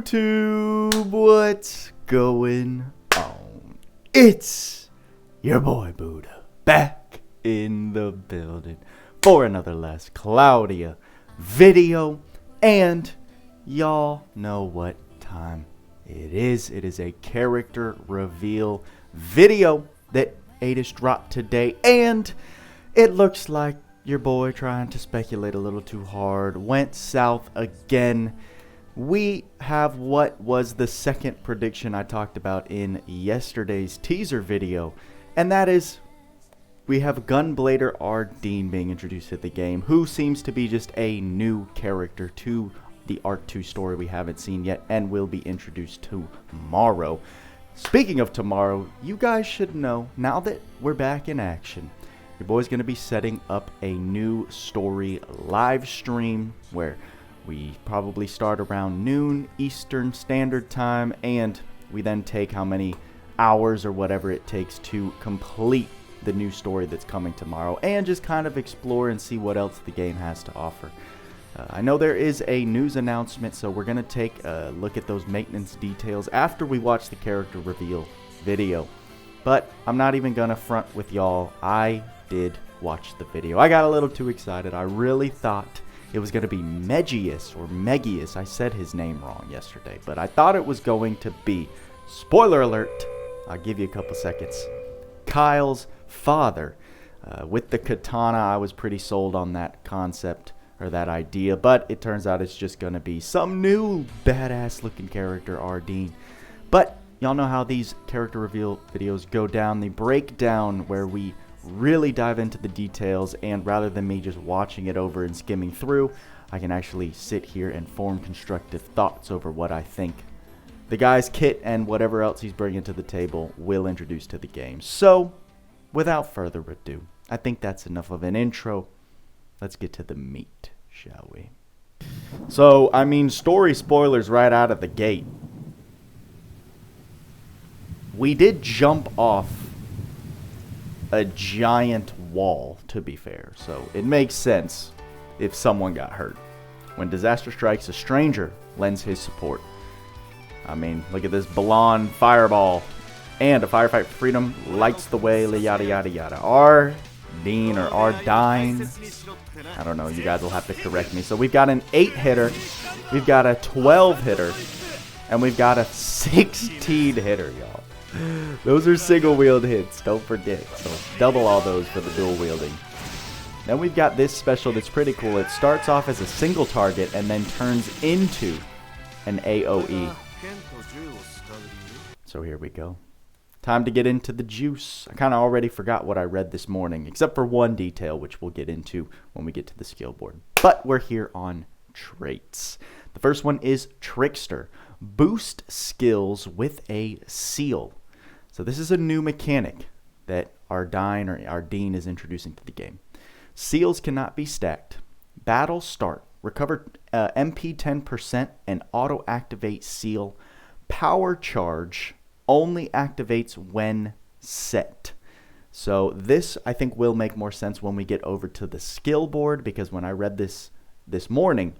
YouTube, what's going on? It's your boy Buddha back in the building for another Last Cloudia video, and y'all know what time it is. It is a character reveal video that Adel dropped today, and it looks like your boy, trying to speculate a little too hard, went south again. We have what was the second prediction I talked about in yesterday's teaser video, and that is we have Gunblader Ardine being introduced to the game, who seems to be just a new character to the Arc 2 story we haven't seen yet and will be introduced tomorrow. Speaking of tomorrow, you guys should know, now that we're back in action, your boy's going to be setting up a new story live stream where we probably start around noon Eastern Standard Time, and we then take how many hours or whatever it takes to complete the new story that's coming tomorrow and just kind of explore and see what else the game has to offer. I know there is a news announcement, so we're going to take a look at those maintenance details after we watch the character reveal video. But I'm not even going to front with y'all. I did watch the video. I got a little too excited. I really thought it was going to be Megius or Megius. I said his name wrong yesterday, but I thought it was going to be, spoiler alert, I'll give you a couple seconds, Kyle's father. With the katana, I was pretty sold on that concept or that idea, but it turns out it's just going to be some new badass looking character, Ardine. But y'all know how these character reveal videos go down. They break down where we really dive into the details, and rather than me just watching it over and skimming through, I can actually sit here and form constructive thoughts over what I think the guy's kit and whatever else he's bringing to the table will introduce to the game. So without further ado, I think that's enough of an intro. Let's get to the meat, shall we? So, I mean, story spoilers right out of the gate. We did jump off a giant wall, to be fair, so it makes sense if someone got hurt. When disaster strikes, a stranger lends his support. I mean, look at this Balan fireball, and a firefight for freedom lights the way, yada yada yada. Ardine or Ardine, I don't know, you guys will have to correct me. So we've got an 8-hitter, we've got a 12-hitter, and we've got a 16-hitter, y'all. Those are single wield hits, don't forget. So double all those for the dual wielding. Then we've got this special that's pretty cool. It starts off as a single target and then turns into an AoE. So here we go. Time to get into the juice. I kind of already forgot what I read this morning, except for one detail, which we'll get into when we get to the skill board. But we're here on traits. The first one is Trickster. Boost skills with a seal. So this is a new mechanic that Ardine is introducing to the game. Seals cannot be stacked. Battle start. Recover MP 10% and auto-activate seal. Power charge only activates when set. So this, I think, will make more sense when we get over to the skill board, because when I read this morning,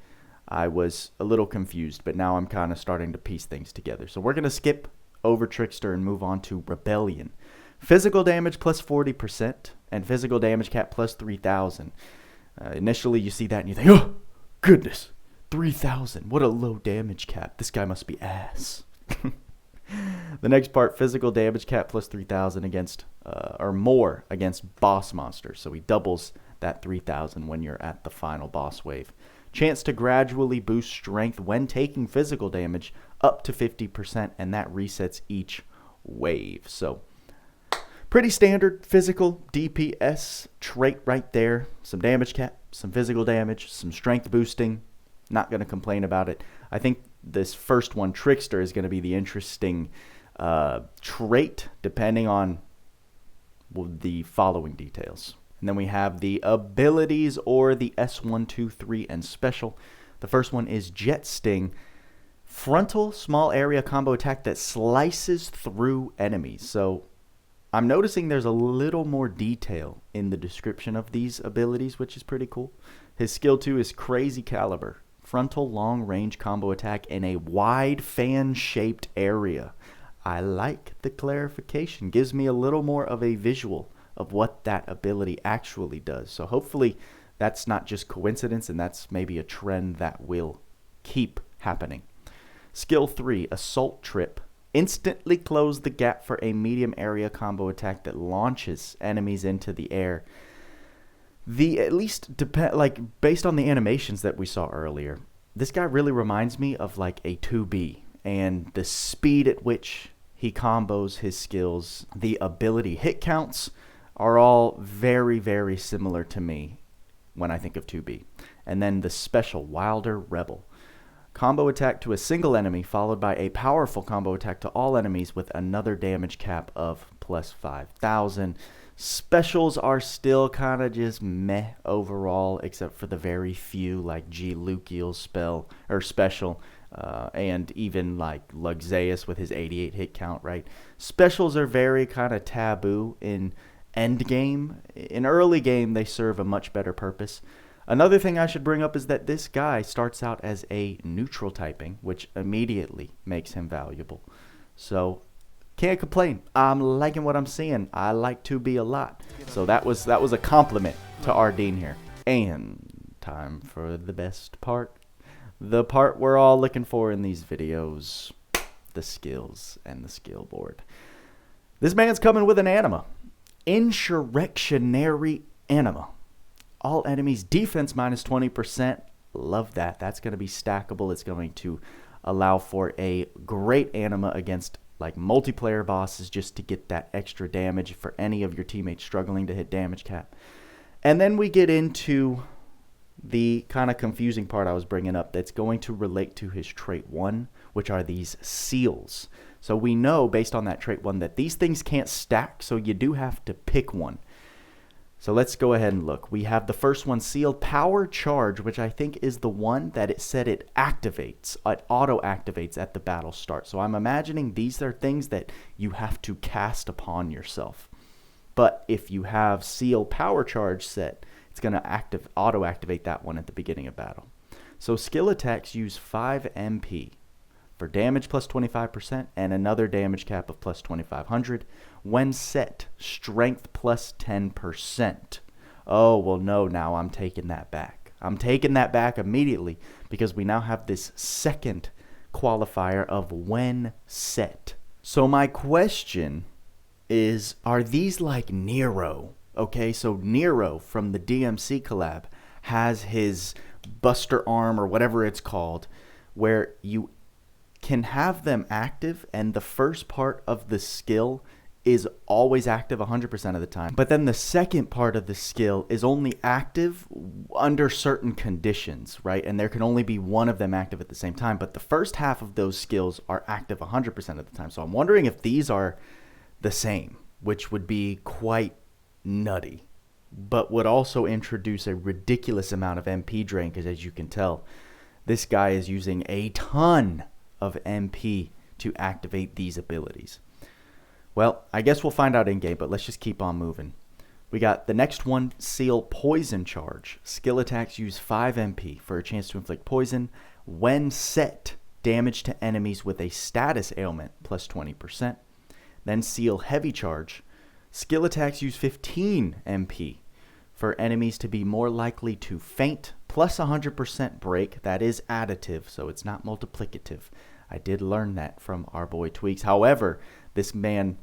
I was a little confused, but now I'm kind of starting to piece things together. So we're going to skip over Trickster and move on to Rebellion. Physical damage plus 40% and physical damage cap plus 3,000. Initially, you see that and you think, oh, goodness, 3,000. What a low damage cap. This guy must be ass. The next part, physical damage cap plus 3,000 against, or more against boss monsters. So he doubles that 3,000 when you're at the final boss wave. Chance to gradually boost strength when taking physical damage up to 50%, and that resets each wave. So pretty standard physical DPS trait right there. Some damage cap, some physical damage, some strength boosting. Not going to complain about it. I think this first one, Trickster, is going to be the interesting trait depending on the following details. And then we have the abilities, or the S1, 2, 3, and special. The first one is Jet Sting. Frontal small area combo attack that slices through enemies. So I'm noticing there's a little more detail in the description of these abilities, which is pretty cool. His skill 2 is Crazy Caliber. frontal long-range combo attack in a wide fan-shaped area. I like the clarification. Gives me a little more of a visual of what that ability actually does. So hopefully that's not just coincidence, and that's maybe a trend that will keep happening. Skill 3, Assault Trip. Instantly close the gap for a medium area combo attack that launches enemies into the air. At least based on the animations that we saw earlier, this guy really reminds me of like a 2B, and the speed at which he combos his skills, the ability hit counts are all very, very similar to me when I think of 2B. And then the special Wilder Rebel. Combo attack to a single enemy followed by a powerful combo attack to all enemies with another damage cap of plus 5,000. Specials are still kind of just meh overall, except for the very few like G. Lukiel's special, and even like Loug Zeus with his 88 hit count, right? Specials are very kind of taboo in end game. In early game, they serve a much better purpose. Another thing I should bring up is that this guy starts out as a neutral typing, which immediately makes him valuable. So can't complain. I'm liking what I'm seeing. I like 2B a lot. So that was a compliment to Ardine here. And time for the best part. The part we're all looking for in these videos. The skills and the skill board. This man's coming with an anima. Insurrectionary anima. All enemies defense minus 20%. Love that. That's going to be stackable. It's going to allow for a great anima against like multiplayer bosses, just to get that extra damage for any of your teammates struggling to hit damage cap. And then we get into the kind of confusing part I was bringing up that's going to relate to his trait 1, which are these seals. So we know based on that trait 1 that these things can't stack, so you do have to pick one. So let's go ahead and look. We have the first one, Sealed Power Charge, which I think is the one that it said it activates. It auto-activates at the battle start. So I'm imagining these are things that you have to cast upon yourself. But if you have Sealed Power Charge set, it's going to auto-activate that one at the beginning of battle. So skill attacks use 5 MP for damage plus 25% and another damage cap of plus 2,500. When set, strength plus 10%. Oh, well, no, now I'm taking that back. I'm taking that back immediately because we now have this second qualifier of when set. So my question is, are these like Nero? Okay, so Nero from the DMC collab has his Buster Arm or whatever it's called, where you can have them active and the first part of the skill is always active 100% of the time. But then the second part of the skill is only active under certain conditions, right? And there can only be one of them active at the same time. But the first half of those skills are active 100% of the time. So I'm wondering if these are the same, which would be quite nutty, but would also introduce a ridiculous amount of MP drain, because as you can tell, this guy is using a ton of MP to activate these abilities. Well, I guess we'll find out in game, but let's just keep on moving. We got the next one, Seal Poison Charge. Skill attacks use 5 MP for a chance to inflict poison. When set, damage to enemies with a status ailment plus 20%. Then Seal Heavy Charge. Skill attacks use 15 MP for enemies to be more likely to faint, plus 100% break. That is additive, so it's not multiplicative. I did learn that from our boy Tweaks. However, this man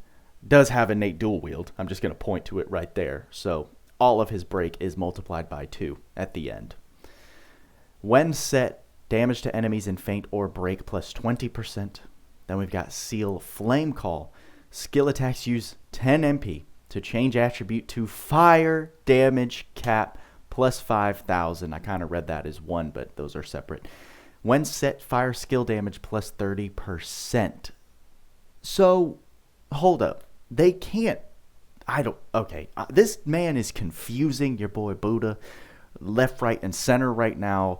does have innate dual wield. I'm just going to point to it right there. So all of his break is multiplied by 2 at the end. When set, damage to enemies in faint or break plus 20%. Then we've got Seal Flame Call. Skill attacks use 10 MP to change attribute to fire damage cap plus 5,000. I kind of read that as 1, but those are separate. When set, fire skill damage plus 30%. So, hold up. They can't. Okay. This man is confusing your boy Buddha left, right, and center right now.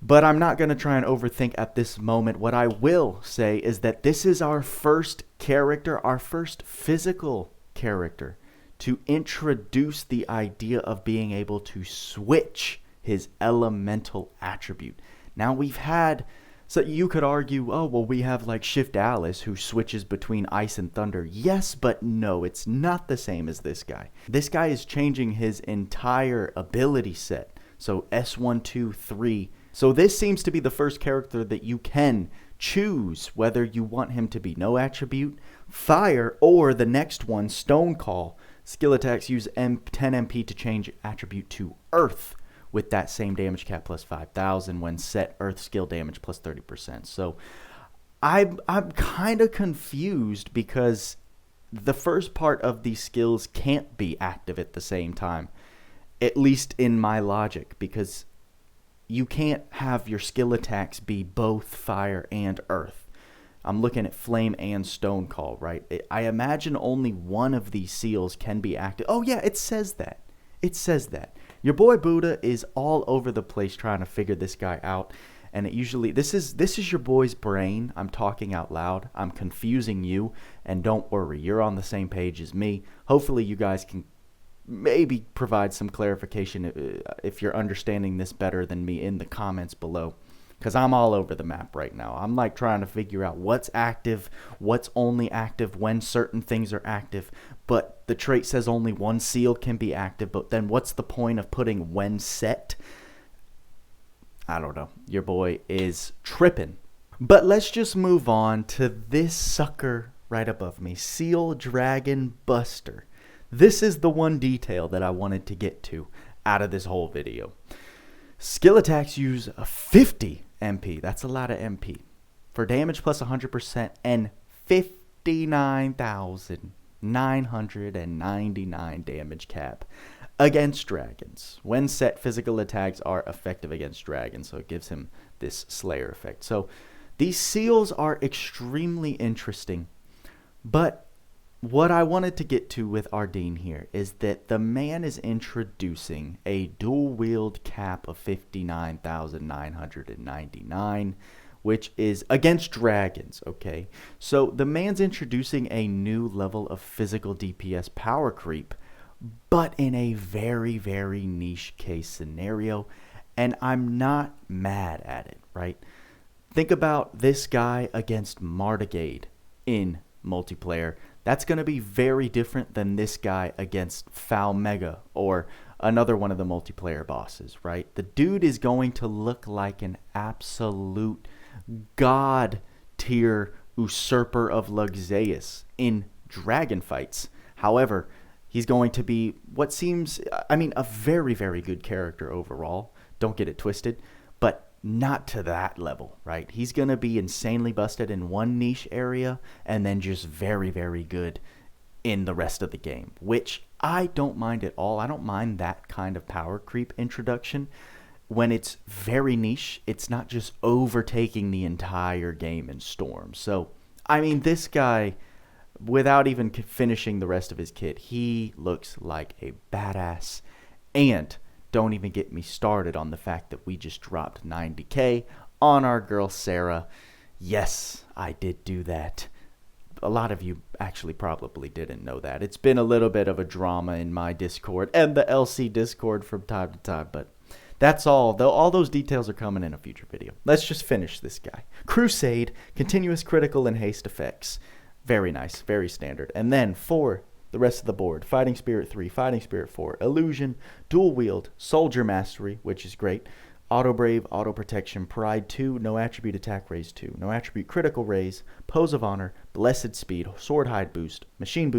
But I'm not going to try and overthink at this moment. What I will say is that this is our first character, our first physical character to introduce the idea of being able to switch his elemental attribute. Now we've had, so you could argue, oh, well, we have like Shift Alice who switches between ice and thunder. Yes, but no, it's not the same as this guy. This guy is changing his entire ability set. So S1, 2, 3. So this seems to be the first character that you can choose whether you want him to be no attribute, fire, or the next one, Stone Call. Skill attacks use 10 MP to change attribute to earth with that same damage cap plus 5,000 when set earth skill damage plus 30%. So I'm kind of confused because the first part of these skills can't be active at the same time, at least in my logic, because you can't have your skill attacks be both fire and earth. I'm looking at flame and stone call, right? I imagine only one of these seals can be active. Oh yeah, it says that. It says that. Your boy Buddha is all over the place trying to figure this guy out. And it usually, this is your boy's brain. I'm talking out loud. I'm confusing you. And don't worry, you're on the same page as me. Hopefully you guys can maybe provide some clarification if you're understanding this better than me in the comments below, because I'm all over the map right now. I'm like trying to figure out what's active, what's only active, when certain things are active, but the trait says only one seal can be active, but then what's the point of putting when set? I don't know. Your boy is tripping. But let's just move on to this sucker right above me, Seal Dragon Buster. This is the one detail that I wanted to get to out of this whole video. Skill attacks use 50 MP. That's a lot of MP. For damage plus 100% and 59,999 damage cap against dragons. When set, physical attacks are effective against dragons, so it gives him this Slayer effect. So these seals are extremely interesting, but what I wanted to get to with Ardine here is that the man is introducing a dual wield cap of 59,999, which is against dragons, okay? So the man's introducing a new level of physical DPS power creep, but in a very, very niche case scenario, and I'm not mad at it, right? Think about this guy against Martigade in multiplayer. That's going to be very different than this guy against Foul Mega or another one of the multiplayer bosses, right? The dude is going to look like an absolute god tier usurper of Loug Zeus in dragon fights. However, he's going to be what seems, I mean, a very, very good character overall. Don't get it twisted, but not to that level, right? He's going to be insanely busted in one niche area and then just very, very good in the rest of the game, which I don't mind at all. I don't mind that kind of power creep introduction when it's very niche. It's not just overtaking the entire game in Storm. So, I mean, this guy, without even finishing the rest of his kit, he looks like a badass. And don't even get me started on the fact that we just dropped 90k on our girl Sarah. Yes, I did do that. A lot of you actually probably didn't know that. It's been a little bit of a drama in my Discord and the LC Discord from time to time, but that's all. Though all those details are coming in a future video. Let's just finish this guy. Crusade, continuous critical and haste effects. Very nice, very standard. And then for the rest of the board, Fighting Spirit 3, Fighting Spirit 4, Illusion, Dual Wield, Soldier Mastery, which is great, Auto Brave, Auto Protection, Pride 2, No Attribute Attack Raise 2, No Attribute Critical Raise, Pose of Honor, Blessed Speed, Sword Hide Boost, Machine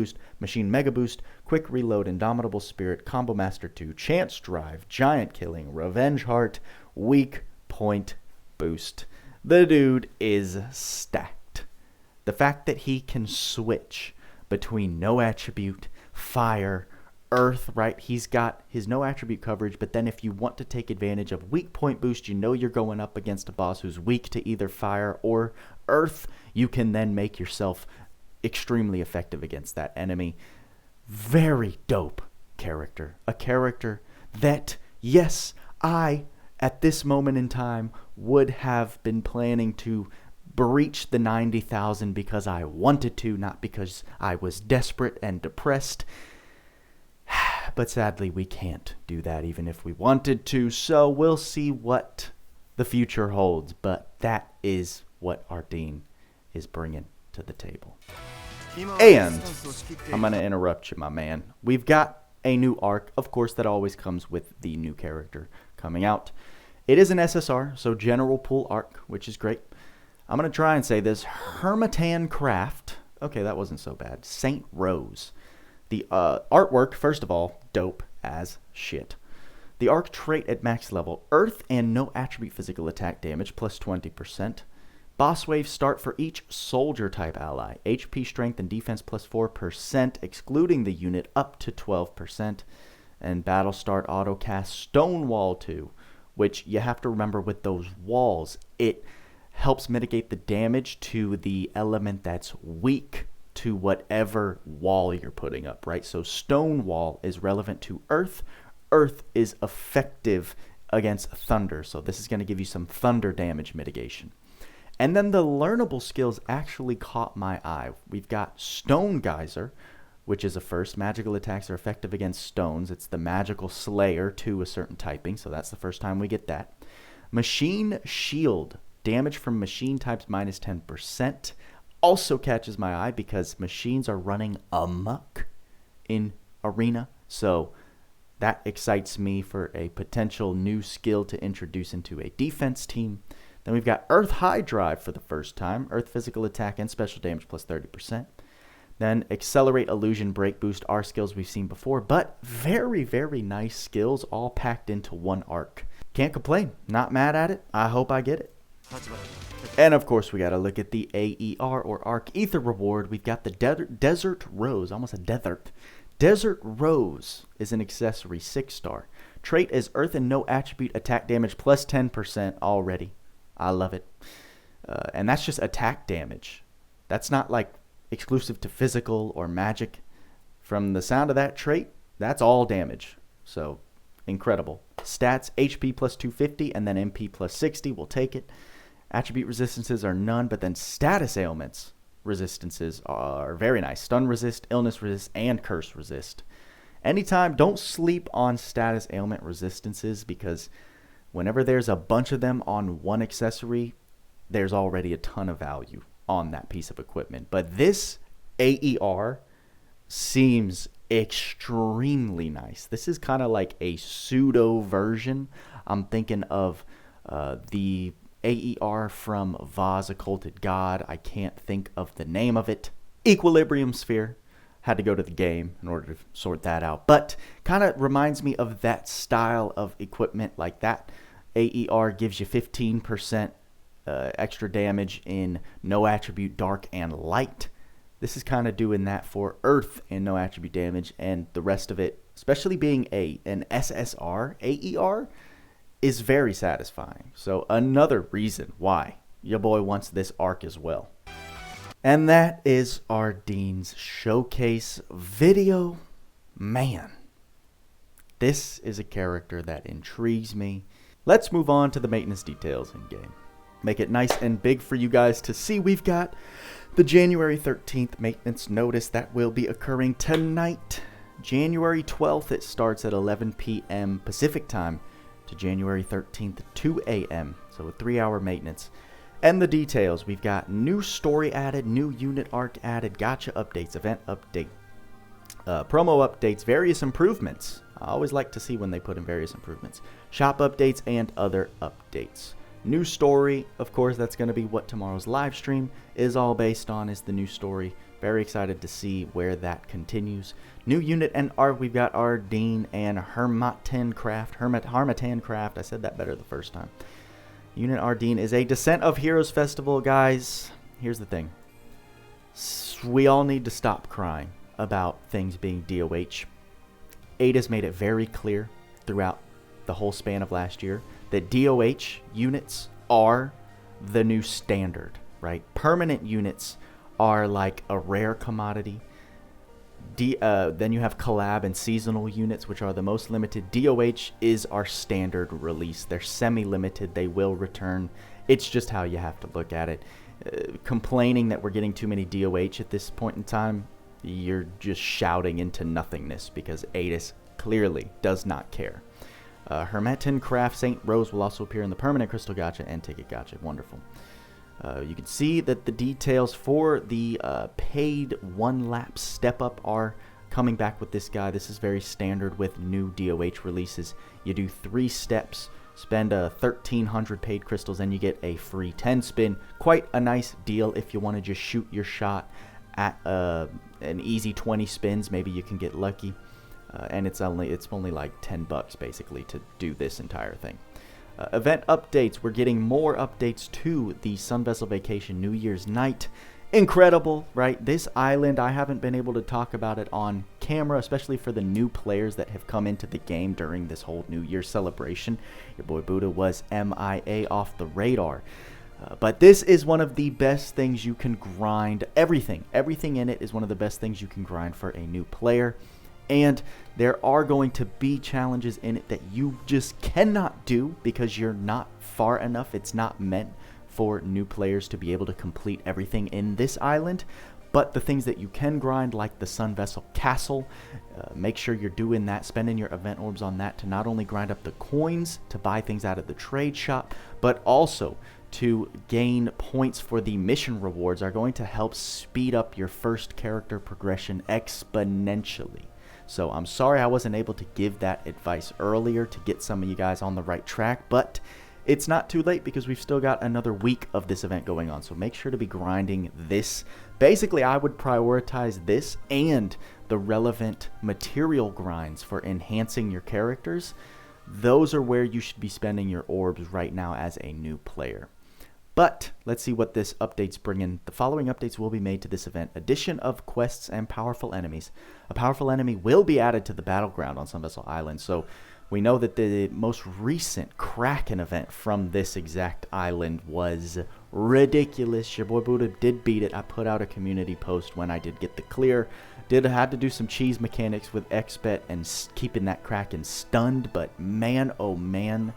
Mega Boost, Quick Reload, Indomitable Spirit, Combo Master 2, Chance Drive, Giant Killing, Revenge Heart, Weak Point Boost. The dude is stacked. The fact that he can switch between no attribute, fire, earth, right? He's got his no attribute coverage, but then if you want to take advantage of weak point boost, you know you're going up against a boss who's weak to either fire or earth, you can then make yourself extremely effective against that enemy. Very dope character. A character that, yes, I, at this moment in time, would have been planning to breach the 90,000 because I wanted to, not because I was desperate and depressed. But sadly, we can't do that even if we wanted to, so we'll see what the future holds, but that is what Ardine is bringing to the table. And I'm going to interrupt you, my man. We've got a new arc, of course, that always comes with the new character coming out. It is an SSR, so general pool arc, which is great. I'm going to try and say this. Harmattancraft. Okay, that wasn't so bad. Saint Rose. The artwork, first of all, dope as shit. The arc trait at max level. Earth and no attribute physical attack damage, plus 20%. Boss wave start for each soldier type ally. HP, strength, and defense plus 4%, excluding the unit up to 12%. And battle start auto cast Stonewall 2, which you have to remember with those walls, it helps mitigate the damage to the element that's weak to whatever wall you're putting up, right? So Stonewall is relevant to Earth. Earth is effective against Thunder, so this is going to give you some Thunder damage mitigation. And then the learnable skills actually caught my eye. We've got Stone Geyser, which is a first. Magical attacks are effective against stones. It's the magical slayer to a certain typing, so that's the first time we get that. Machine Shield. Damage from machine types minus 10%. Also catches my eye because machines are running amok in Arena. So that excites me for a potential new skill to introduce into a defense team. Then we've got Earth High Drive for the first time. Earth physical attack and special damage plus 30%. Then Accelerate, Illusion, Break, Boost are skills we've seen before. But very, very nice skills all packed into one arc. Can't complain. Not mad at it. I hope I get it. And of course we got to look at the AER or Arc Ether reward. We've got the Desert Rose, almost a desert. Desert Rose is an accessory 6-star. Trait is Earth and no attribute attack damage plus 10% already. I love it. And that's just attack damage. That's not like exclusive to physical or magic. From the sound of that trait, that's all damage. So incredible. Stats, HP plus 250 and then MP plus 60. We'll take it. Attribute resistances are none, but then status ailments resistances are very nice. Stun resist, illness resist, and curse resist. Anytime, don't sleep on status ailment resistances because whenever there's a bunch of them on one accessory, there's already a ton of value on that piece of equipment. But this AER seems extremely nice. This is kind of like a pseudo version. I'm thinking of the AER from Vaz Occulted God. I can't think of the name of it. Equilibrium Sphere. Had to go to the game in order to sort that out. But kind of reminds me of that style of equipment. Like that AER gives you 15% extra damage in no attribute dark and light. This is kind of doing that for Earth and no attribute damage. And the rest of it, especially being an SSR AER, is very satisfying. So another reason why your boy wants this arc as well. And that is Ardine's showcase video. Man, this is a character that intrigues me. Let's move on to the maintenance details in game. Make it nice and big for you guys to see. We've got the January 13th maintenance notice that will be occurring tonight. January 12th, it starts at 11 p.m. Pacific time to January 13th, 2 a.m. So a 3-hour maintenance. And the details, we've got new story added, new unit arc added, gacha updates, event update, promo updates, various improvements. I always like to see when they put in various improvements. Shop updates and other updates. New story, of course, that's going to be what tomorrow's live stream is all based on, is the new story. Very excited to see where that continues. New unit and art, we've got Ardine and Harmattancraft. I said that better the first time. Unit Ardine is a Descent of Heroes festival, guys. Here's the thing. We all need to stop crying about things being DOH. Ada's made it very clear throughout the whole span of last year that DOH units are the new standard, right? Permanent units are like a rare commodity. Then you have collab and seasonal units, which are the most limited. DOH is our standard release. They're semi-limited. They will return. It's just how you have to look at it. Complaining that we're getting too many DOH at this point in time, you're just shouting into nothingness because Adis clearly does not care. Harmattancraft St. Rose will also appear in the permanent crystal gacha and ticket gacha. Wonderful. You can see that the details for the paid 1 lap step up are coming back with this guy. This is very standard with new DOH releases. You do 3 steps, spend 1,300 paid crystals, and you get a free 10 spin. Quite a nice deal if you want to just shoot your shot at an easy 20 spins. Maybe you can get lucky. And it's only like 10 bucks basically to do this entire thing. Event updates. We're getting more updates to the Sun Vessel Vacation New Year's Night. Incredible, right? This island, I haven't been able to talk about it on camera, especially for the new players that have come into the game during this whole New Year's celebration. Your boy Buddha was MIA off the radar. But this is one of the best things you can grind. Everything in it is one of the best things you can grind for a new player. And there are going to be challenges in it that you just cannot do because you're not far enough. It's not meant for new players to be able to complete everything in this island. But the things that you can grind, like the Sun Vessel Castle, make sure you're doing that, spending your event orbs on that to not only grind up the coins to buy things out of the trade shop, but also to gain points for the mission rewards are going to help speed up your first character progression exponentially. So I'm sorry I wasn't able to give that advice earlier to get some of you guys on the right track, but it's not too late because we've still got another week of this event going on. So make sure to be grinding this. Basically, I would prioritize this and the relevant material grinds for enhancing your characters. Those are where you should be spending your orbs right now as a new player. But let's see what this update's bringing. The following updates will be made to this event. Addition of quests and powerful enemies. A powerful enemy will be added to the battleground on Sun Vessel Island. So we know that the most recent Kraken event from this exact island was ridiculous. Your boy Buddha did beat it. I put out a community post when I did get the clear. Had to do some cheese mechanics with Xbet and keeping that Kraken stunned. But man, oh man,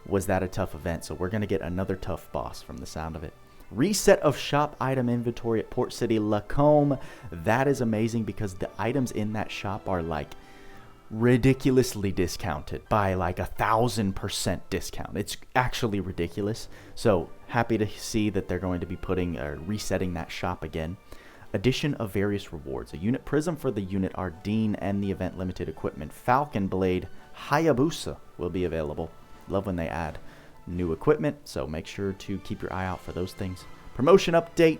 was that a tough event. So we're going to get another tough boss from the sound of it. Reset of shop item inventory at Port City Lacombe. That is amazing because the items in that shop are like ridiculously discounted by like 1,000% discount. It's actually ridiculous. So happy to see that they're going to be resetting that shop again. Addition of various rewards. A unit prism for the unit Ardine and the event limited equipment Falcon Blade Hayabusa will be available. Love when they add new equipment, so make sure to keep your eye out for those things. Promotion update.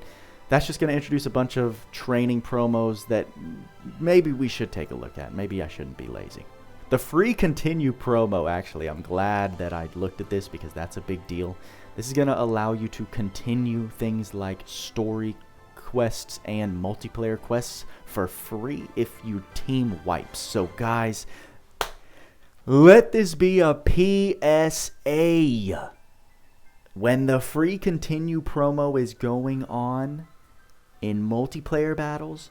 That's just going to introduce a bunch of training promos that maybe we should take a look at. Maybe I shouldn't be lazy. The free continue promo, actually, I'm glad that I looked at this because that's a big deal. This is going to allow you to continue things like story quests and multiplayer quests for free if you team wipes. So guys, let this be a PSA. When the free continue promo is going on in multiplayer battles,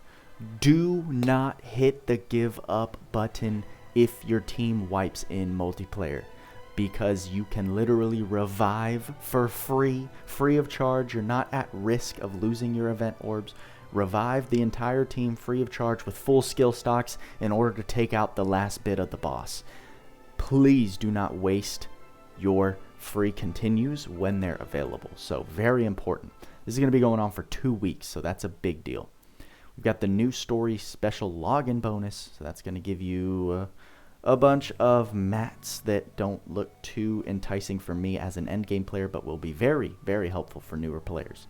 do not hit the give up button if your team wipes in multiplayer, because you can literally revive for free of charge. You're not at risk of losing your event orbs. Revive the entire team free of charge with full skill stocks in order to take out the last bit of the boss. Please do not waste your free continues when they're available. So very important. This is going to be going on for 2 weeks, so that's a big deal. We've got the new story special login bonus, so that's going to give you a bunch of mats that don't look too enticing for me as an endgame player, but will be very, very helpful for newer players.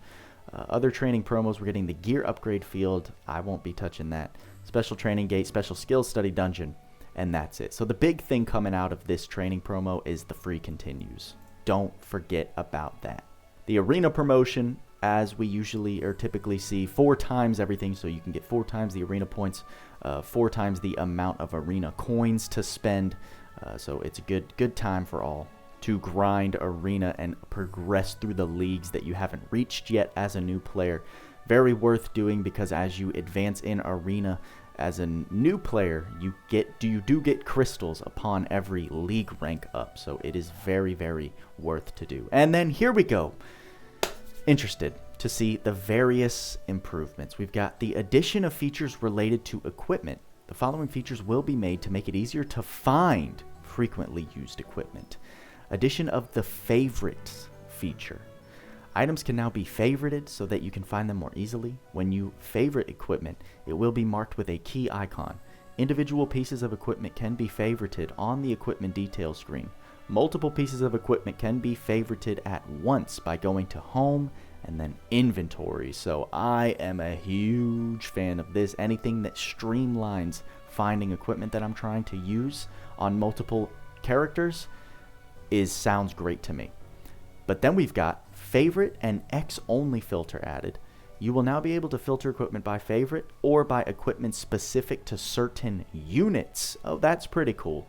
Other training promos, we're getting the gear upgrade field. I won't be touching that. Special training gate, special skills study dungeon. And that's it. So the big thing coming out of this training promo is the free continues. Don't forget about that. The arena promotion, as we usually or typically see, 4 times everything. So you can get 4 times the arena points, 4 times the amount of arena coins to spend. So it's a good time for all to grind arena and progress through the leagues that you haven't reached yet as a new player. Very worth doing because as you advance in arena, as a new player, you do get crystals upon every league rank up. So it is very, very worth to do. And then here we go. Interested to see the various improvements. We've got the addition of features related to equipment. The following features will be made to make it easier to find frequently used equipment. Addition of the favorites feature. Items can now be favorited so that you can find them more easily. When you favorite equipment, it will be marked with a key icon. Individual pieces of equipment can be favorited on the equipment detail screen. Multiple pieces of equipment can be favorited at once by going to Home and then Inventory. So I am a huge fan of this. Anything that streamlines finding equipment that I'm trying to use on multiple characters sounds great to me. But then we've got favorite and X only filter added. You will now be able to filter equipment by favorite or by equipment specific to certain units. Oh, that's pretty cool.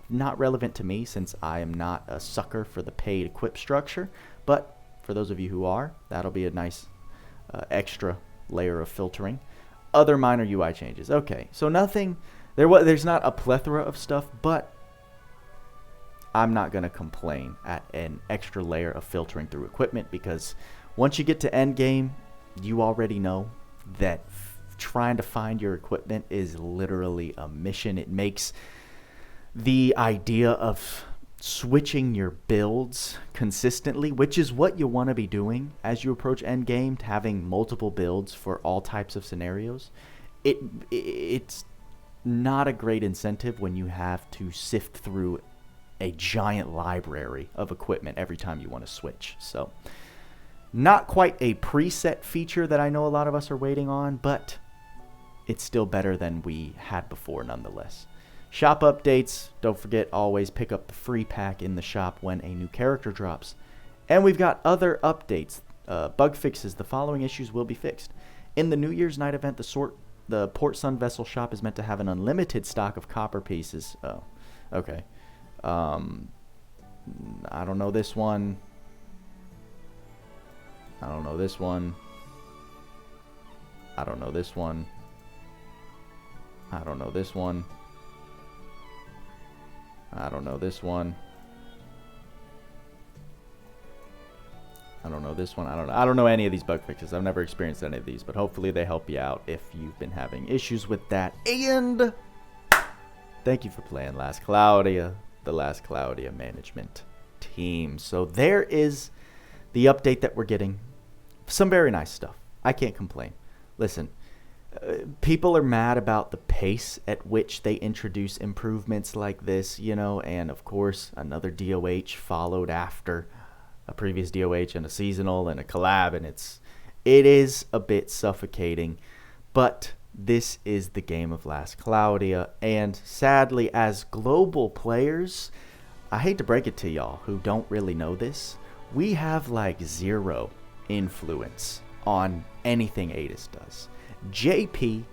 Not relevant to me since I am not a sucker for the paid equip structure, but for those of you who are, that'll be a nice extra layer of filtering. Other minor UI changes. Okay, so nothing, there's not a plethora of stuff, but I'm not going to complain at an extra layer of filtering through equipment, because once you get to end game, you already know that trying to find your equipment is literally a mission. It makes the idea of switching your builds consistently, which is what you want to be doing as you approach end game, having multiple builds for all types of scenarios. It's not a great incentive when you have to sift through a giant library of equipment every time you want to switch. So not quite a preset feature that I know a lot of us are waiting on, but it's still better than we had before nonetheless. Shop updates. Don't forget, always pick up the free pack in the shop when a new character drops. And we've got other updates. Bug fixes. The following issues will be fixed. In the New Year's Night event, the Port Sun Vessel shop is meant to have an unlimited stock of copper pieces. Oh, okay. I don't know this one. I don't know this one. I don't know this one. I don't know this one. I don't know this one. I don't know this one. I don't know any of these bug fixes. I've never experienced any of these, but hopefully they help you out if you've been having issues with that. And thank you for playing Last Cloudia, the Last Cloudia management team. So there is the update that we're getting. Some very nice stuff. I can't complain. Listen, people are mad about the pace at which they introduce improvements like this, you know, and of course another DOH followed after a previous DOH and a seasonal and a collab, and it is a bit suffocating, but this is the game of Last Cloudia, and sadly, as global players, I hate to break it to y'all who don't really know this, we have like zero influence on anything Adis does. JP,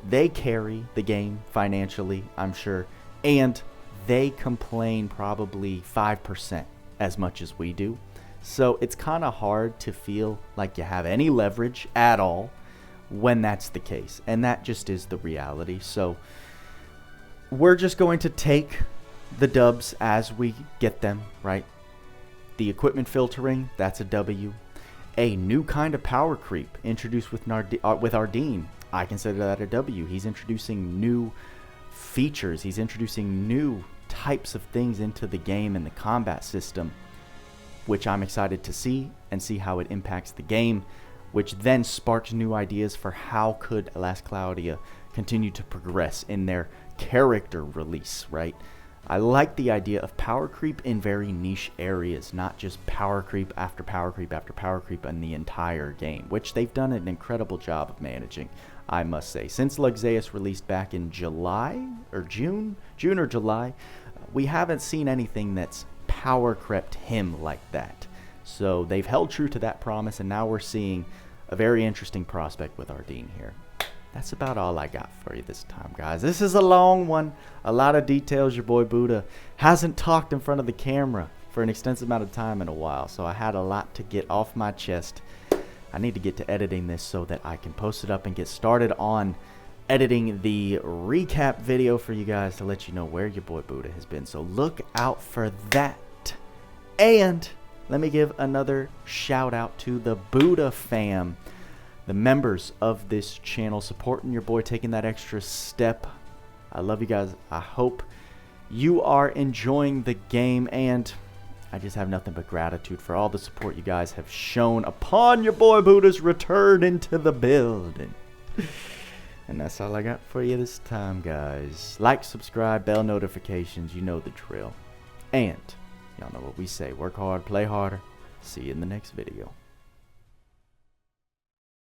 they carry the game financially, I'm sure, and they complain probably 5% as much as we do. So it's kind of hard to feel like you have any leverage at all when that's the case. And that just is the reality. So we're just going to take the dubs as we get them, right? The equipment filtering, that's a W. A new kind of power creep introduced with Ardine, I consider that a W. He's introducing new features. He's introducing new types of things into the game and the combat system, which I'm excited to see and see how it impacts the game, which then sparks new ideas for how could Last Cloudia continue to progress in their character release, right? I like the idea of power creep in very niche areas, not just power creep after power creep after power creep in the entire game, which they've done an incredible job of managing, I must say. Since Loug Zeus released back in July or June or July, we haven't seen anything that's power crept him like that. So they've held true to that promise, and now we're seeing a very interesting prospect with Ardine here. That's about all I got for you this time, guys. This is a long one, a lot of details. Your boy Buddha hasn't talked in front of the camera for an extensive amount of time in a while, so I had a lot to get off my chest. I need to get to editing this so that I can post it up and get started on editing the recap video for you guys to let you know where your boy Buddha has been. So look out for that. And let me give another shout out to the Buddha fam, the members of this channel, supporting your boy, taking that extra step. I love you guys. I hope you are enjoying the game, and I just have nothing but gratitude for all the support you guys have shown upon your boy Buddha's return into the building. And that's all I got for you this time, guys. Like, subscribe, bell notifications, you know the drill. And y'all know what we say, work hard, play harder. See you in the next video.